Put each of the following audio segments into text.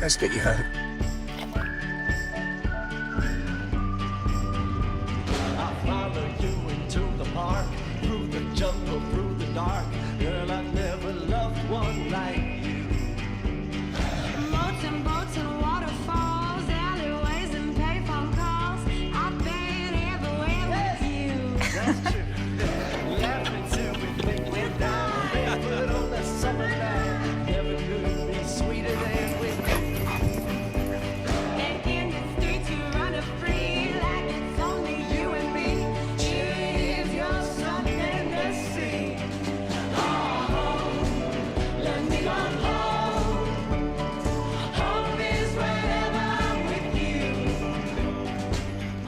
Let's get you home. I'll follow you into the park, through the jungle, through the dark. Girl, I never loved one like you. Boats and boats and waterfalls, alleyways and payphone calls. I've been everywhere with you. That's true. Laughing till we think we're down. Barefoot on that summer night. Never could be sweeter than with you. And in the streets you run free like it's only you and me. If you're something to see. Let me go home. Home is wherever I'm with you.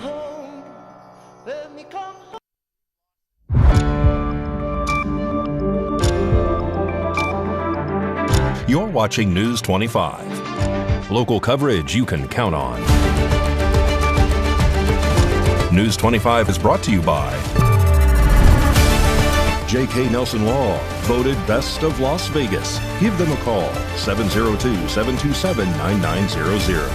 Home, let me come home. You're watching News 25. Local coverage you can count on. News 25 is brought to you by J.K. Nelson Law, voted Best of Las Vegas. Give them a call, 702-727-9900.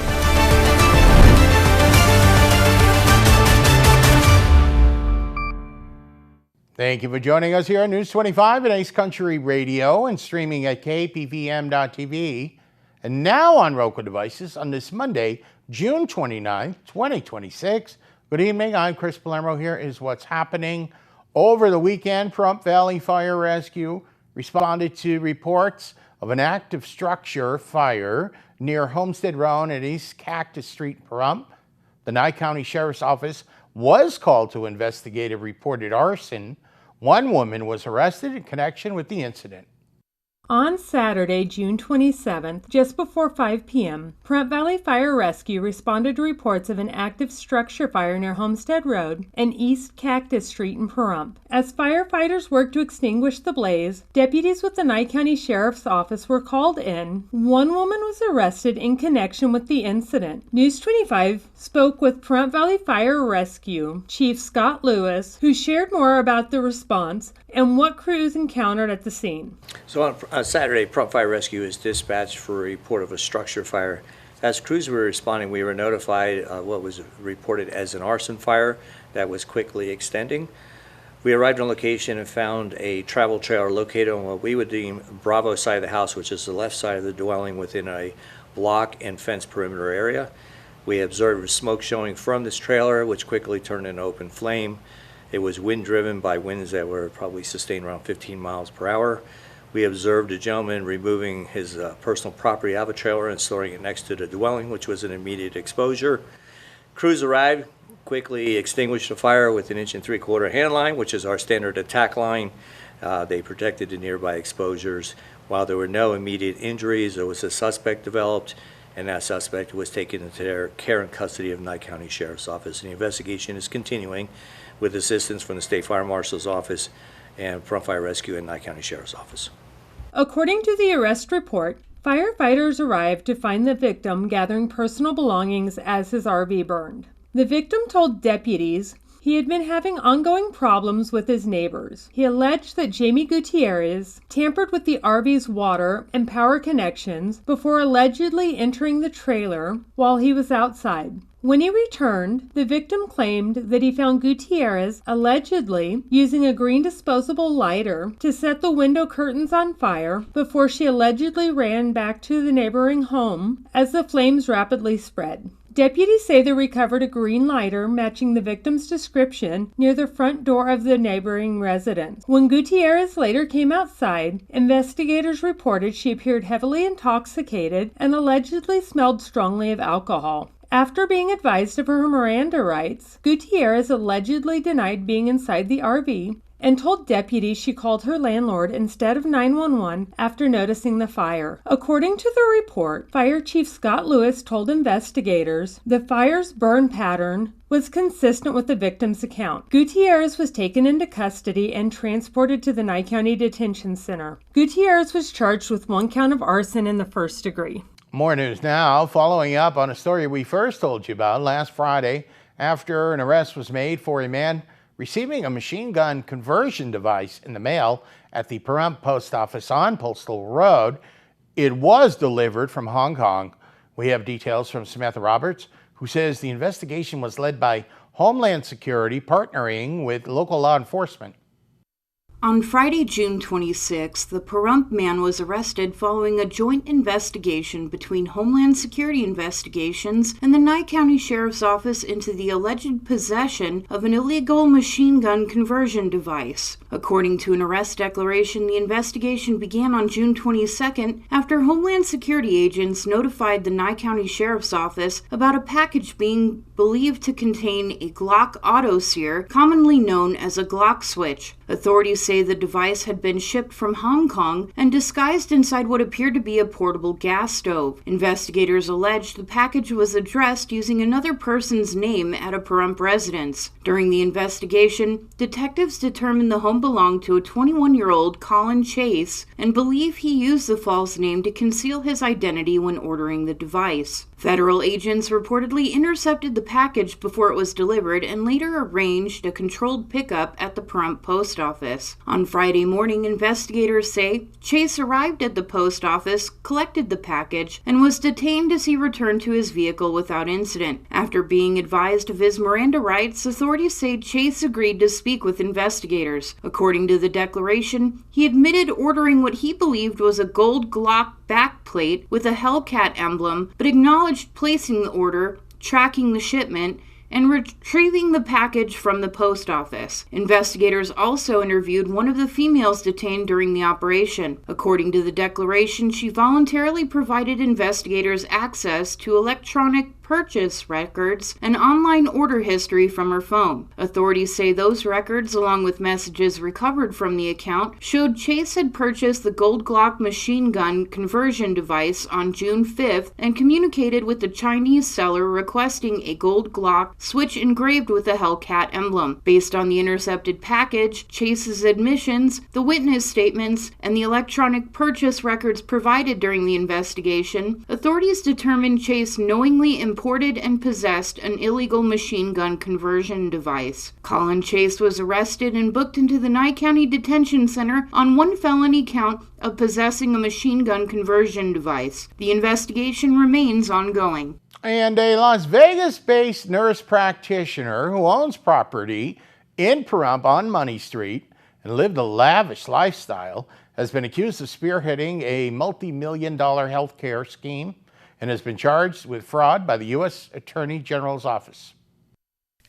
Thank you for joining us here on News 25 at Ace Country Radio and streaming at KPVM.TV. And now on Roku devices on this Monday, June 29, 2026. Good evening. I'm Chris Palermo. Here is what's happening. Over the weekend, Pahrump Valley Fire Rescue responded to reports of an active structure fire near Homestead Road at East Cactus Street, Pahrump. The Nye County Sheriff's Office was called to investigate a reported arson. One woman was arrested in connection with the incident. On Saturday, June 27th, just before 5 p.m., Pahrump Valley Fire Rescue responded to reports of an active structure fire near Homestead Road and East Cactus Street in Pahrump. As firefighters worked to extinguish the blaze, deputies with the Nye County Sheriff's Office were called in. One woman was arrested in connection with the incident. News 25 spoke with Pahrump Valley Fire Rescue Chief Scott Lewis, who shared more about the response and what crews encountered at the scene. So on Saturday, Pahrump Fire Rescue is dispatched for a report of a structure fire. As crews were responding, we were notified what was reported as an arson fire that was quickly extending. We arrived on location and found a travel trailer located on what we would deem Bravo side of the house, which is the left side of the dwelling within a block and fence perimeter area. We observed smoke showing from this trailer, which quickly turned into open flame. It was wind driven by winds that were probably sustained around 15 miles per hour. We observed a gentleman removing his personal property out of a trailer and storing it next to the dwelling, which was an immediate exposure. Crews arrived, quickly extinguished the fire with an 1 3/4 hand line, which is our standard attack line. They protected the nearby exposures. While there were no immediate injuries, there was a suspect developed, and that suspect was taken into their care and custody of Nye County Sheriff's Office. And the investigation is continuing with assistance from the State Fire Marshal's Office and Pahrump Fire Rescue and Nye County Sheriff's Office. According to the arrest report, firefighters arrived to find the victim gathering personal belongings as his RV burned. The victim told deputies he had been having ongoing problems with his neighbors. He alleged that Jamie Gutierrez tampered with the RV's water and power connections before allegedly entering the trailer while he was outside. When he returned, the victim claimed that he found Gutierrez allegedly using a green disposable lighter to set the window curtains on fire before she allegedly ran back to the neighboring home as the flames rapidly spread. Deputies say they recovered a green lighter matching the victim's description near the front door of the neighboring residence. When Gutierrez later came outside, investigators reported she appeared heavily intoxicated and allegedly smelled strongly of alcohol. After being advised of her Miranda rights, Gutierrez allegedly denied being inside the RV and told deputies she called her landlord instead of 911 after noticing the fire. According to the report, Fire Chief Scott Lewis told investigators the fire's burn pattern was consistent with the victim's account. Gutierrez was taken into custody and transported to the Nye County Detention Center. Gutierrez was charged with 1 count of arson in the 1st degree. More news now, following up on a story we first told you about last Friday after an arrest was made for a man receiving a machine gun conversion device in the mail at the Pahrump Post Office on Postal Road. It was delivered from Hong Kong. We have details from Samantha Roberts, who says the investigation was led by Homeland Security partnering with local law enforcement. On Friday, June 26, the Pahrump man was arrested following a joint investigation between Homeland Security Investigations and the Nye County Sheriff's Office into the alleged possession of an illegal machine gun conversion device. According to an arrest declaration, the investigation began on June 22nd after Homeland Security agents notified the Nye County Sheriff's Office about a package being believed to contain a Glock autosear, commonly known as a Glock switch. Authorities say the device had been shipped from Hong Kong and disguised inside what appeared to be a portable gas stove. Investigators alleged the package was addressed using another person's name at a Pahrump residence. During the investigation, detectives determined the home belonged to a 21-year-old Colin Chase and believe he used the false name to conceal his identity when ordering the device. Federal agents reportedly intercepted the package before it was delivered and later arranged a controlled pickup at the Pahrump Post Office. On Friday morning, investigators say Chase arrived at the post office, collected the package, and was detained as he returned to his vehicle without incident. After being advised of his Miranda rights, authorities say Chase agreed to speak with investigators. According to the declaration, he admitted ordering what he believed was a gold Glock backplate with a Hellcat emblem, but acknowledged placing the order, tracking the shipment, and retrieving the package from the post office. Investigators also interviewed one of the females detained during the operation. According to the declaration, she voluntarily provided investigators access to electronic purchase records and online order history from her phone. Authorities say those records, along with messages recovered from the account, showed Chase had purchased the Gold Glock machine gun conversion device on June 5th and communicated with the Chinese seller requesting a Gold Glock switch engraved with a Hellcat emblem. Based on the intercepted package, Chase's admissions, the witness statements, and the electronic purchase records provided during the investigation, authorities determined Chase knowingly imported and possessed an illegal machine gun conversion device. Colin Chase was arrested and booked into the Nye County Detention Center on one felony count of possessing a machine gun conversion device. The investigation remains ongoing. And a Las Vegas-based nurse practitioner who owns property in Pahrump on Money Street and lived a lavish lifestyle has been accused of spearheading a multi-million-dollar health care scheme and has been charged with fraud by the U.S. Attorney General's office.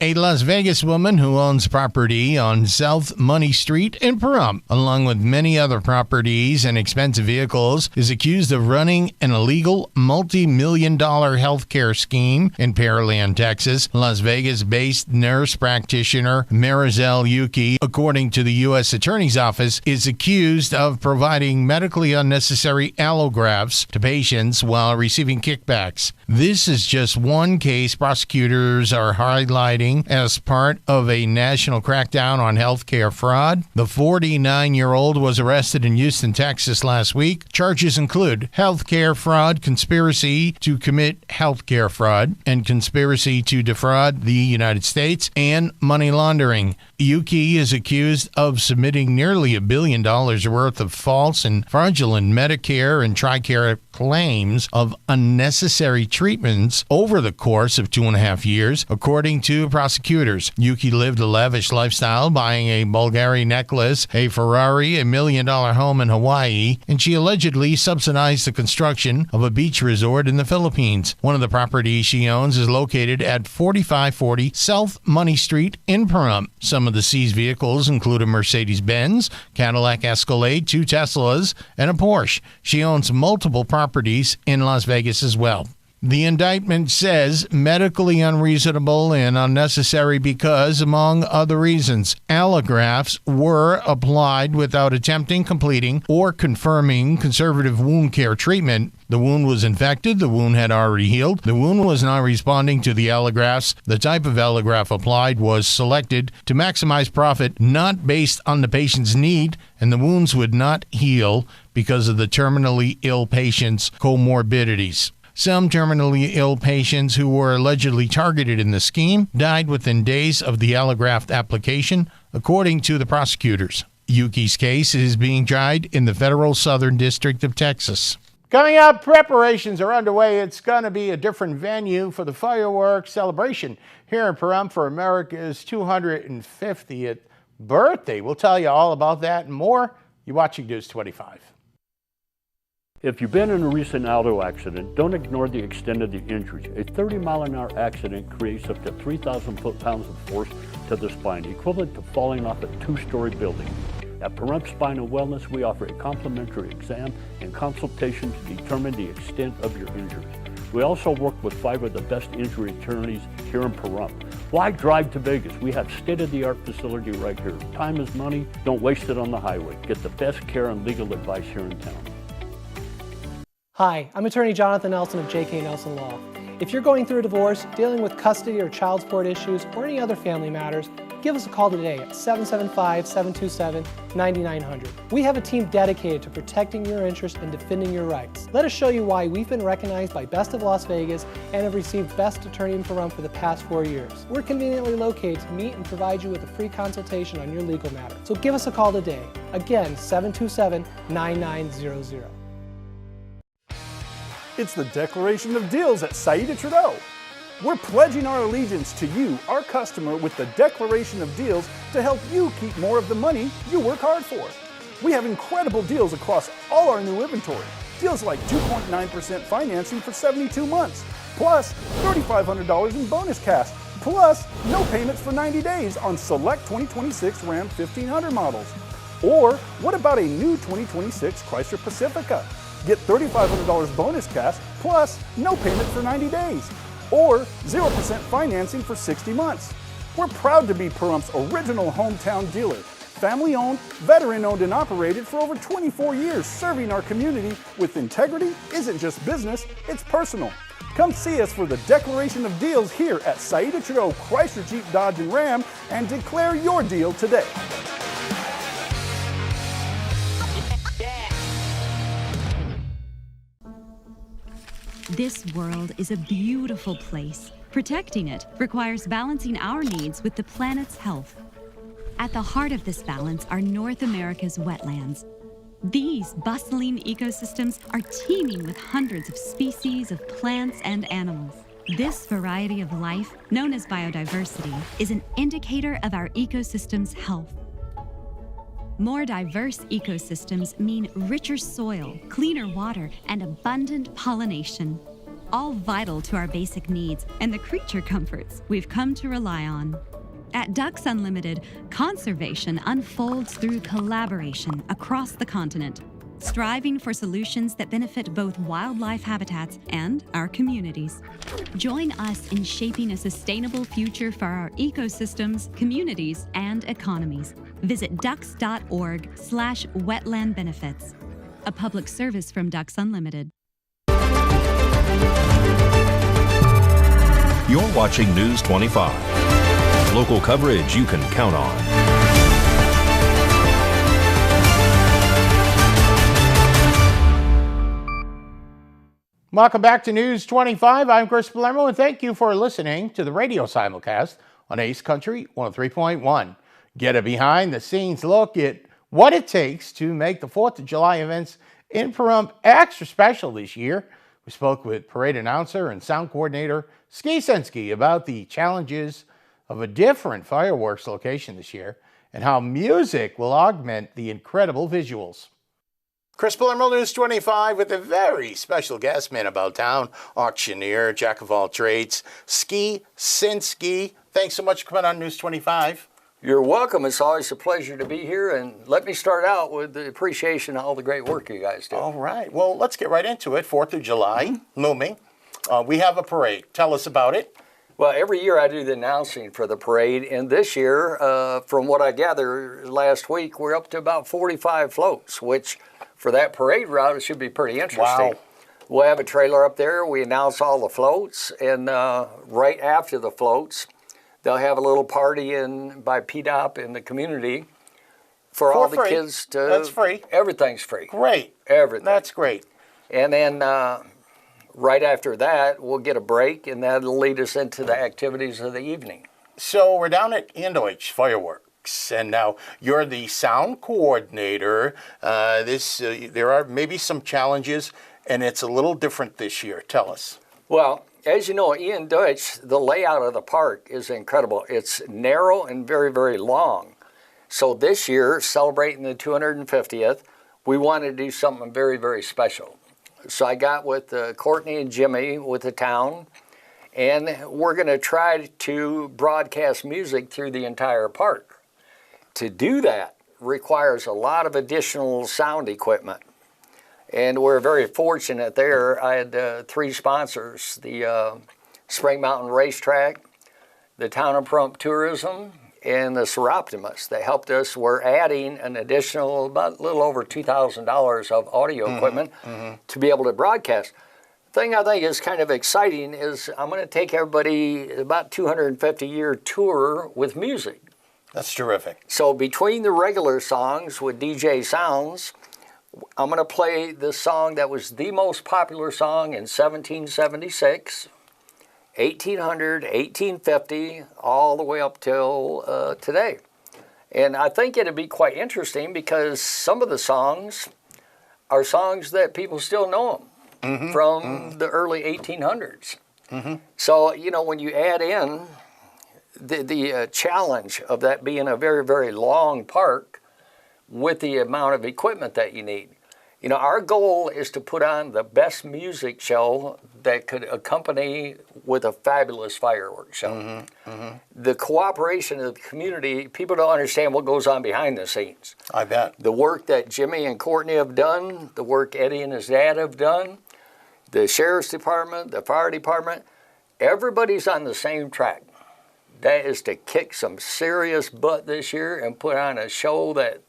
A Las Vegas woman who owns property on South Money Street in Pahrump, along with many other properties and expensive vehicles, is accused of running an illegal multi-million-dollar health care scheme in Pearland, Texas. Las Vegas-based nurse practitioner Marisol Yuki, according to the U.S. Attorney's Office, is accused of providing medically unnecessary allografts to patients while receiving kickbacks. This is just one case prosecutors are highlighting as part of a national crackdown on healthcare fraud. The 49-year-old was arrested in Houston, Texas last week. Charges include healthcare fraud, conspiracy to commit healthcare fraud, and conspiracy to defraud the United States, and money laundering. Yuki is accused of submitting nearly $1 billion worth of false and fraudulent Medicare and TRICARE claims of unnecessary treatments over the course of 2.5 years, according to prosecutors. Yuki lived a lavish lifestyle, buying a Bulgari necklace, a Ferrari, a $1 million home in Hawaii, and she allegedly subsidized the construction of a beach resort in the Philippines. One of the properties she owns is located at 4540 South Money Street in Pahrump. Some of the seized vehicles include a Mercedes-Benz, Cadillac Escalade, 2 Teslas, and a Porsche. She owns multiple properties in Las Vegas as well. The indictment says medically unreasonable and unnecessary because, among other reasons, allografts were applied without attempting, completing, or confirming conservative wound care treatment. The wound was infected. The wound had already healed. The wound was not responding to the allografts. The type of allograft applied was selected to maximize profit, not based on the patient's need, and the wounds would not heal because of the terminally ill patient's comorbidities. Some terminally ill patients who were allegedly targeted in the scheme died within days of the allograft application, according to the prosecutors. Yuki's case is being tried in the Federal Southern District of Texas. Coming up, preparations are underway. It's going to be a different venue for the fireworks celebration here in Pahrump for America's 250th birthday. We'll tell you all about that and more. You're watching News 25. If you've been in a recent auto accident, don't ignore the extent of the injuries. A 30-mile-an-hour accident creates up to 3,000 foot-pounds of force to the spine, equivalent to falling off a two-story building. At Pahrump Spine and Wellness, we offer a complimentary exam and consultation to determine the extent of your injuries. We also work with 5 of the best injury attorneys here in Pahrump. Why drive to Vegas? We have state-of-the-art facility right here. Time is money. Don't waste it on the highway. Get the best care and legal advice here in town. Hi, I'm attorney Jonathan Nelson of J.K. Nelson Law. If you're going through a divorce, dealing with custody or child support issues, or any other family matters, give us a call today at 775-727-9900. We have a team dedicated to protecting your interests and defending your rights. Let us show you why we've been recognized by Best of Las Vegas and have received Best Attorney in Pahrump for the past 4 years. We're conveniently located to meet and provide you with a free consultation on your legal matter. So give us a call today. Again, 727-9900. It's the Declaration of Deals at Saida Trudeau. We're pledging our allegiance to you, our customer, with the Declaration of Deals to help you keep more of the money you work hard for. We have incredible deals across all our new inventory. Deals like 2.9% financing for 72 months, plus $3,500 in bonus cash, plus no payments for 90 days on select 2026 Ram 1500 models. Or what about a new 2026 Chrysler Pacifica? Get $3,500 bonus cash, plus no payment for 90 days. Or 0% financing for 60 months. We're proud to be Pahrump's original hometown dealer. Family owned, veteran owned and operated for over 24 years, serving our community with integrity isn't just business, it's personal. Come see us for the Declaration of Deals here at Saida Trudeau Chrysler Jeep Dodge and Ram and declare your deal today. This world is a beautiful place. Protecting it requires balancing our needs with the planet's health. At the heart of this balance are North America's wetlands. These bustling ecosystems are teeming with hundreds of species of plants and animals. This variety of life, known as biodiversity, is an indicator of our ecosystem's health. More diverse ecosystems mean richer soil, cleaner water, and abundant pollination, all vital to our basic needs and the creature comforts we've come to rely on. At Ducks Unlimited, conservation unfolds through collaboration across the continent, striving for solutions that benefit both wildlife habitats and our communities. Join us in shaping a sustainable future for our ecosystems, communities, and economies. Visit ducks.org/wetland-benefits. A public service from Ducks Unlimited. You're watching News 25. Local coverage you can count on. Welcome back to News 25. I'm Chris Palermo, and thank you for listening to the radio simulcast on Ace Country 103.1. Get a behind-the-scenes look at what it takes to make the 4th of July events in Pahrump extra special this year. We spoke with parade announcer and sound coordinator Ski Sensky about the challenges of a different fireworks location this year and how music will augment the incredible visuals. Chris Palermo, News 25, with a very special guest, man about town, auctioneer, jack of all trades, Ski Sensky. Thanks so much for coming on News 25. You're welcome. It's always a pleasure to be here, and let me start out with the appreciation of all the great work you guys do. All right. Well, let's get right into it. 4th of July, looming. We have a parade. Tell us about it. Well, every year I do the announcing for the parade, and this year, from what I gather last week, we're up to about 45 floats, which for that parade route, it should be pretty interesting. Wow. We'll have a trailer up there. We announce all the floats, and right after the floats, they'll have a little party by PDOP in the community for all the kids to... That's free. Everything's free. Great. Everything. That's great. And then right after that, we'll get a break, and that'll lead us into the activities of the evening. So we're down at Andoich Fireworks, and now you're the sound coordinator. There are maybe some challenges and it's a little different this year. Tell us. Well, as you know, Ian Deutsch, the layout of the park is incredible. It's narrow and very, very long. So this year, celebrating the 250th, we wanted to do something very, very special. So I got with Courtney and Jimmy with the town, and we're going to try to broadcast music through the entire park. To do that requires a lot of additional sound equipment. And we're very fortunate there. I had 3 sponsors, the Spring Mountain Racetrack, the Town of Pahrump Tourism, and the Seroptimus. They helped us. We're adding an additional, about a little over $2,000 of audio equipment to be able to broadcast. The thing I think is kind of exciting is I'm going to take everybody about 250-year tour with music. That's terrific. So between the regular songs with DJ Sounds, I'm going to play the song that was the most popular song in 1776, 1800, 1850, all the way up till today. And I think it'd be quite interesting because some of the songs are songs that people still know them from the early 1800s. So, you know, when you add in the challenge of that being a very, very long park, with the amount of equipment that you need. You know, our goal is to put on the best music show that could accompany with a fabulous fireworks show. The cooperation of the community, people don't understand what goes on behind the scenes. I bet. The work that Jimmy and Courtney have done, the work Eddie and his dad have done, the sheriff's department, the fire department, everybody's on the same track. That is to kick some serious butt this year and put on a show that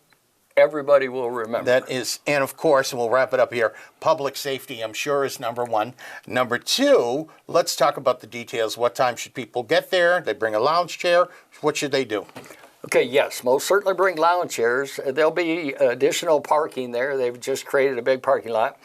everybody will remember. That is, and of course, and we'll wrap it up here, public safety, I'm sure, is number 1. Number 2, let's talk about the details. What time should people get there? They bring a lounge chair. What should they do? Okay, yes, most certainly bring lounge chairs. There'll be additional parking there. They've just created a big parking lot.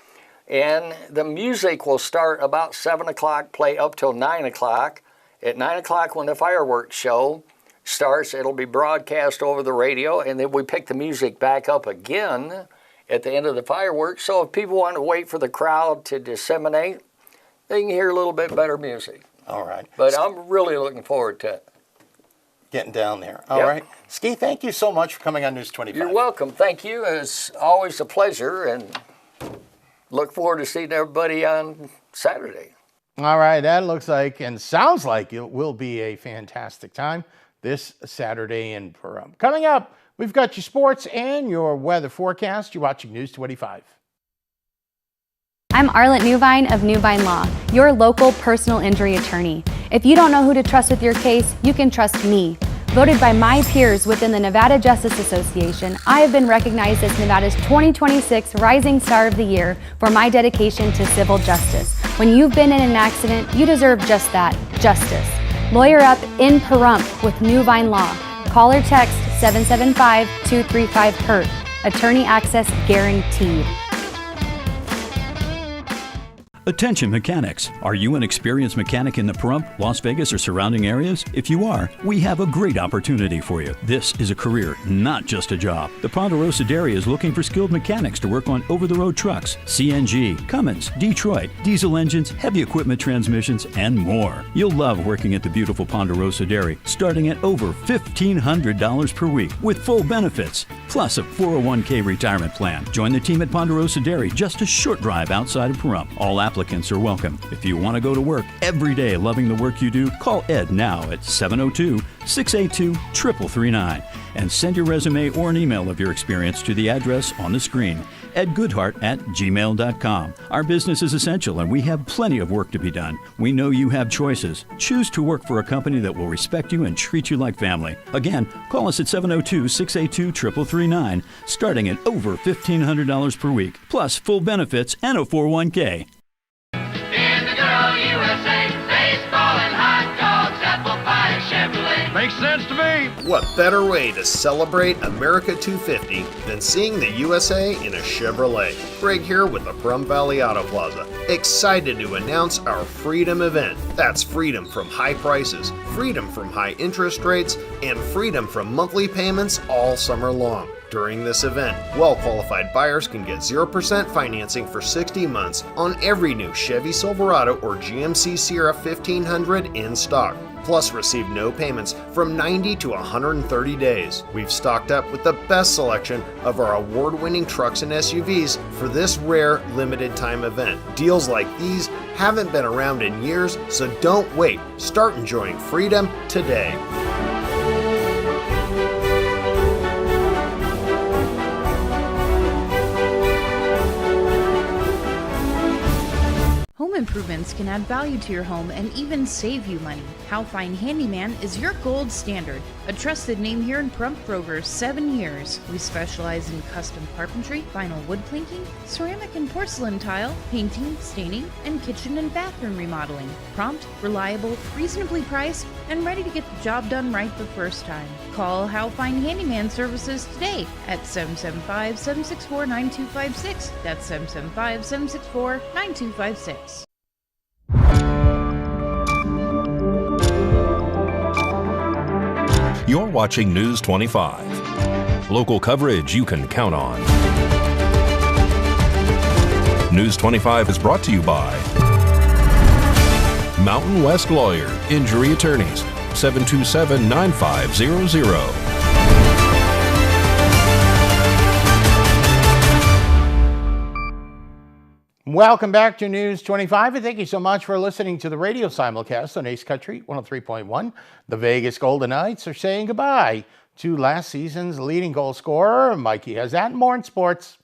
And the music will start about 7 o'clock, play up till 9 o'clock. At 9 o'clock when the fireworks show starts, it'll be broadcast over the radio, and then we pick the music back up again at the end of the fireworks. So if people want to wait for the crowd to disseminate, they can hear a little bit better music. All right. But I'm really looking forward to it. Getting down there. All right. Ski, thank you so much for coming on News 25. You're welcome. Thank you. It's always a pleasure, and look forward to seeing everybody on Saturday. All right. That looks like and sounds like it will be a fantastic time this Saturday in Pahrump. Coming up, we've got your sports and your weather forecast. You're watching News 25. I'm Arlette Newvine of Newvine Law, your local personal injury attorney. If you don't know who to trust with your case, you can trust me. Voted by my peers within the Nevada Justice Association, I have been recognized as Nevada's 2026 Rising Star of the Year for my dedication to civil justice. When you've been in an accident, you deserve just that, justice. Lawyer up in Pahrump with Newvine Law. Call or text 775-235-HURT. Attorney access guaranteed. Attention mechanics. Are you an experienced mechanic in the Pahrump, Las Vegas, or surrounding areas? If you are, we have a great opportunity for you. This is a career, not just a job. The Ponderosa Dairy is looking for skilled mechanics to work on over-the-road trucks, CNG, Cummins, Detroit, diesel engines, heavy equipment transmissions, and more. You'll love working at the beautiful Ponderosa Dairy, starting at over $1,500 per week with full benefits, plus a 401k retirement plan. Join the team at Ponderosa Dairy, just a short drive outside of Pahrump. All applicants are welcome. If you want to go to work every day loving the work you do, call Ed now at 702-682-3339 and send your resume or an email of your experience to the address on the screen, edgoodhart@gmail.com. Our business is essential and we have plenty of work to be done. We know you have choices. Choose to work for a company that will respect you and treat you like family. Again, call us at 702-682-3339, starting at over $1,500 per week, plus full benefits and a 401k. Makes sense to me. What better way to celebrate America 250 than seeing the USA in a Chevrolet? Greg here with the Pahrump Valley Auto Plaza. Excited to announce our Freedom event. That's freedom from high prices, freedom from high interest rates, and freedom from monthly payments all summer long. During this event, well-qualified buyers can get 0% financing for 60 months on every new Chevy Silverado or GMC Sierra 1500 in stock. Plus receive no payments from 90 to 130 days. We've stocked up with the best selection of our award-winning trucks and SUVs for this rare limited time event. Deals like these haven't been around in years, so don't wait. Start enjoying freedom today. Home improvements can add value to your home and even save you money. How Fine Handyman is your gold standard. A trusted name here in Pahrump for over 7 years. We specialize in custom carpentry, vinyl wood planking, ceramic and porcelain tile, painting, staining, and kitchen and bathroom remodeling. Prompt, reliable, reasonably priced, and ready to get the job done right the first time. Call How Fine Handyman Services today at 775-764-9256. That's 775-764-9256. You're watching News 25. Local coverage you can count on. News 25 is brought to you by Mountain West Lawyer, Injury Attorneys, 727-9500. Welcome back to News 25, and thank you so much for listening to the radio simulcast on Ace Country 103.1. The Vegas Golden Knights are saying goodbye to last season's leading goal scorer. Mikey has that and more in sports.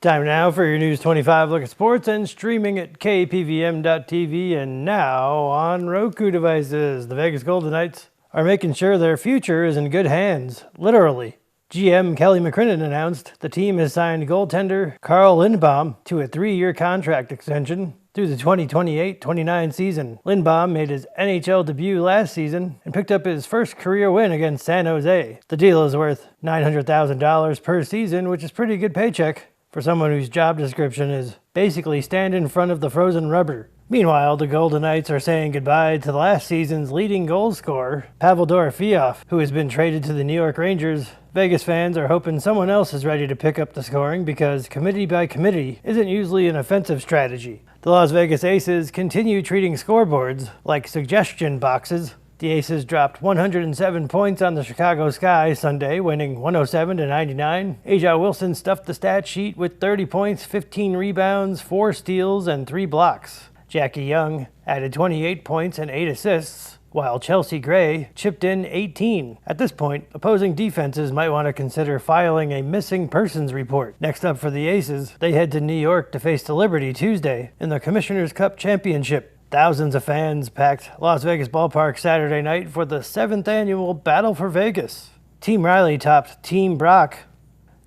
Time now for your News 25 look at sports and streaming at KPVM.TV and now on Roku devices. The Vegas Golden Knights are making sure their future is in good hands, literally. GM Kelly McCrimmon announced the team has signed goaltender Carl Lindbaum to a 3-year contract extension through the 2028-29 season. Lindbaum made his NHL debut last season and picked up his first career win against San Jose. The deal is worth $900,000 per season, which is a pretty good paycheck for someone whose job description is basically stand in front of the frozen rubber. Meanwhile, the Golden Knights are saying goodbye to last season's leading goal scorer, Pavel Dorofeyev, who has been traded to the New York Rangers. Vegas fans are hoping someone else is ready to pick up the scoring because committee by committee isn't usually an offensive strategy. The Las Vegas Aces continue treating scoreboards like suggestion boxes. The Aces dropped 107 points on the Chicago Sky Sunday, winning 107-99. A'ja Wilson stuffed the stat sheet with 30 points, 15 rebounds, 4 steals, and 3 blocks. Jackie Young added 28 points and 8 assists, while Chelsea Gray chipped in 18. At this point, opposing defenses might want to consider filing a missing persons report. Next up for the Aces, they head to New York to face the Liberty Tuesday in the Commissioner's Cup Championship. Thousands of fans packed Las Vegas ballpark Saturday night for the 7th annual Battle for Vegas. Team Riley topped Team Brock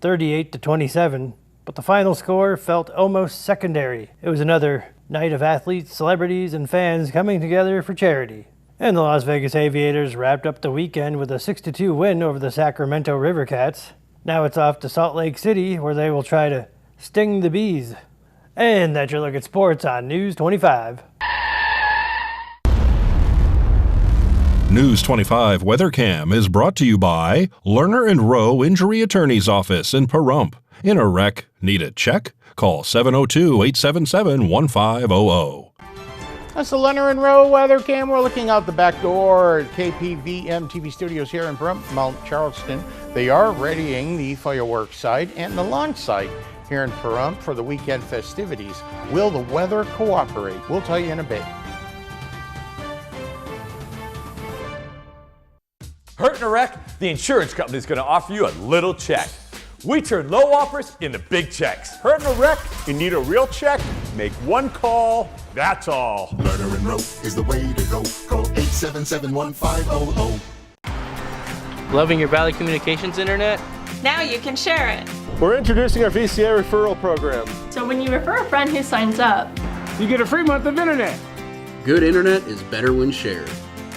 38-27, but the final score felt almost secondary. It was another night of athletes, celebrities, and fans coming together for charity. And the Las Vegas Aviators wrapped up the weekend with a 6-2 win over the Sacramento River Cats. Now it's off to Salt Lake City, where they will try to sting the bees. And that's your look at sports on News 25. News 25 Weather Cam is brought to you by Lerner & Rowe Injury Attorney's Office in Pahrump. In a wreck, need a check? Call 702-877-1500. That's the Lerner & Rowe Weather Cam. We're looking out the back door at KPVM TV studios here in Pahrump, Mount Charleston. They are readying the fireworks site and the launch site here in Pahrump for the weekend festivities. Will the weather cooperate? We'll tell you in a bit. Hurt in a wreck? The insurance company is going to offer you a little check. We turn low offers into big checks. Hurt in a wreck? You need a real check? Make one call, that's all. Learner and Row is the way to go. Call 877-1500. Loving your Valley Communications internet? Now you can share it. We're introducing our VCA referral program. So when you refer a friend who signs up, you get a free month of internet. Good internet is better when shared.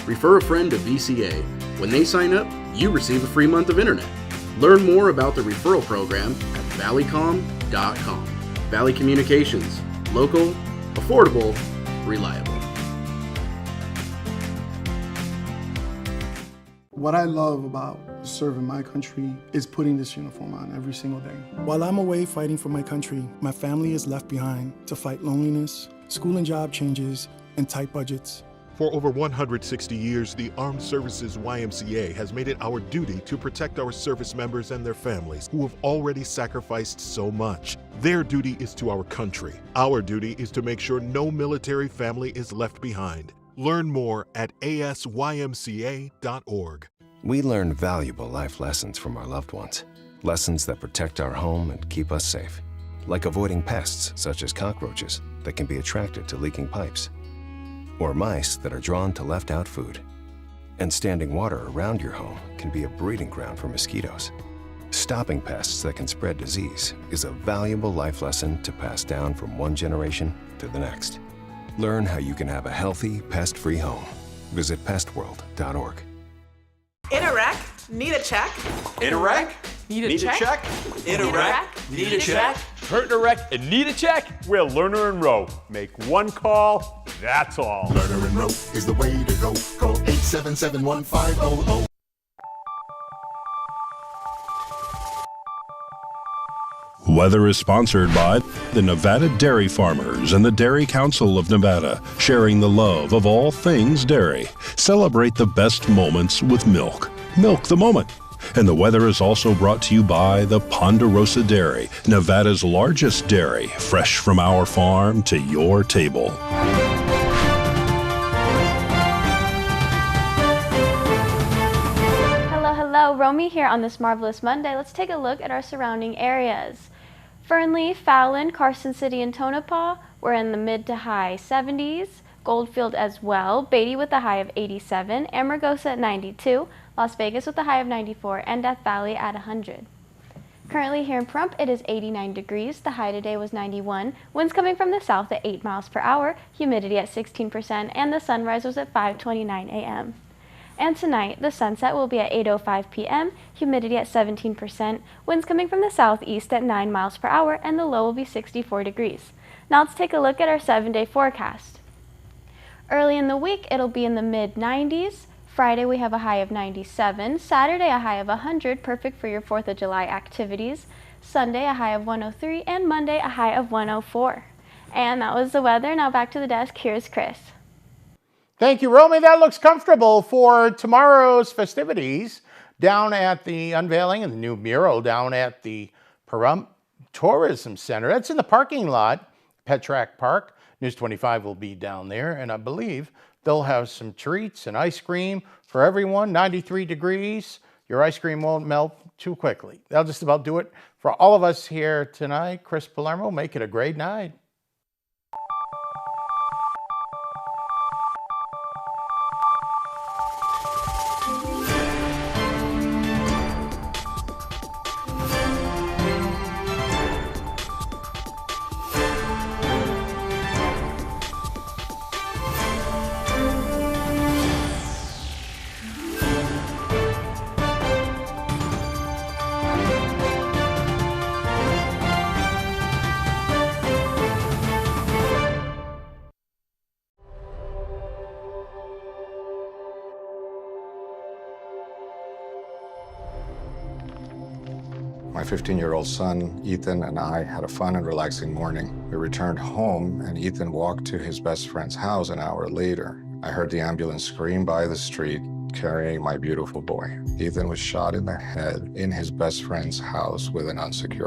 Refer a friend to VCA. When they sign up, you receive a free month of internet. Learn more about the referral program at valleycom.com. Valley Communications. Local, affordable, reliable. What I love about serving my country is putting this uniform on every single day. While I'm away fighting for my country, my family is left behind to fight loneliness, school and job changes, and tight budgets. For over 160 years, the Armed Services YMCA has made it our duty to protect our service members and their families who have already sacrificed so much. Their duty is to our country. Our duty is to make sure no military family is left behind. Learn more at asymca.org. We learn valuable life lessons from our loved ones. Lessons that protect our home and keep us safe. Like avoiding pests such as cockroaches that can be attracted to leaking pipes. Or mice that are drawn to left out food. And standing water around your home can be a breeding ground for mosquitoes. Stopping pests that can spread disease is a valuable life lesson to pass down from one generation to the next. Learn how you can have a healthy, pest-free home. Visit pestworld.org. in a wreck, need a check. In a wreck? Need a check? In a wreck? Need a check? Hurt in a wreck and need a check? We're Learner and Row. Make one call, that's all. Learner and Row is the way to go. Call 877-1500. Weather is sponsored by the Nevada Dairy Farmers and the Dairy Council of Nevada, sharing the love of all things dairy. Celebrate the best moments with milk. Milk the moment. And the weather is also brought to you by the Ponderosa Dairy, Nevada's largest dairy, fresh from our farm to your table. Hello, Romy here on this marvelous Monday. Let's take a look at our surrounding areas. Fernley, Fallon, Carson City, and Tonopah, we're in the mid to high 70s. Goldfield as well, Beatty with a high of 87, Amargosa at 92, Las Vegas with a high of 94, and Death Valley at 100. Currently here in Pahrump, it is 89 degrees. The high today was 91. Winds coming from the south at 8 miles per hour, humidity at 16%, and the sunrise was at 5:29 a.m. And tonight, the sunset will be at 8:05 p.m., humidity at 17%, winds coming from the southeast at 9 miles per hour, and the low will be 64 degrees. Now let's take a look at our 7-day forecast. Early in the week, it'll be in the mid-90s. Friday, we have a high of 97. Saturday, a high of 100, perfect for your 4th of July activities. Sunday, a high of 103, and Monday, a high of 104. And that was the weather. Now back to the desk. Here's Chris. Thank you, Romy. That looks comfortable for tomorrow's festivities down at the unveiling of the new mural down at the Pahrump Tourism Center. That's in the parking lot, Petrack Park. News 25 will be down there, and I believe they'll have some treats and ice cream for everyone. 93 degrees. Your ice cream won't melt too quickly. That'll just about do it for all of us here tonight. Chris Palermo, make it a great night. My 15-year-old son, Ethan, and I had a fun and relaxing morning. We returned home, and Ethan walked to his best friend's house an hour later. I heard the ambulance scream by the street, carrying my beautiful boy. Ethan was shot in the head in his best friend's house with an unsecured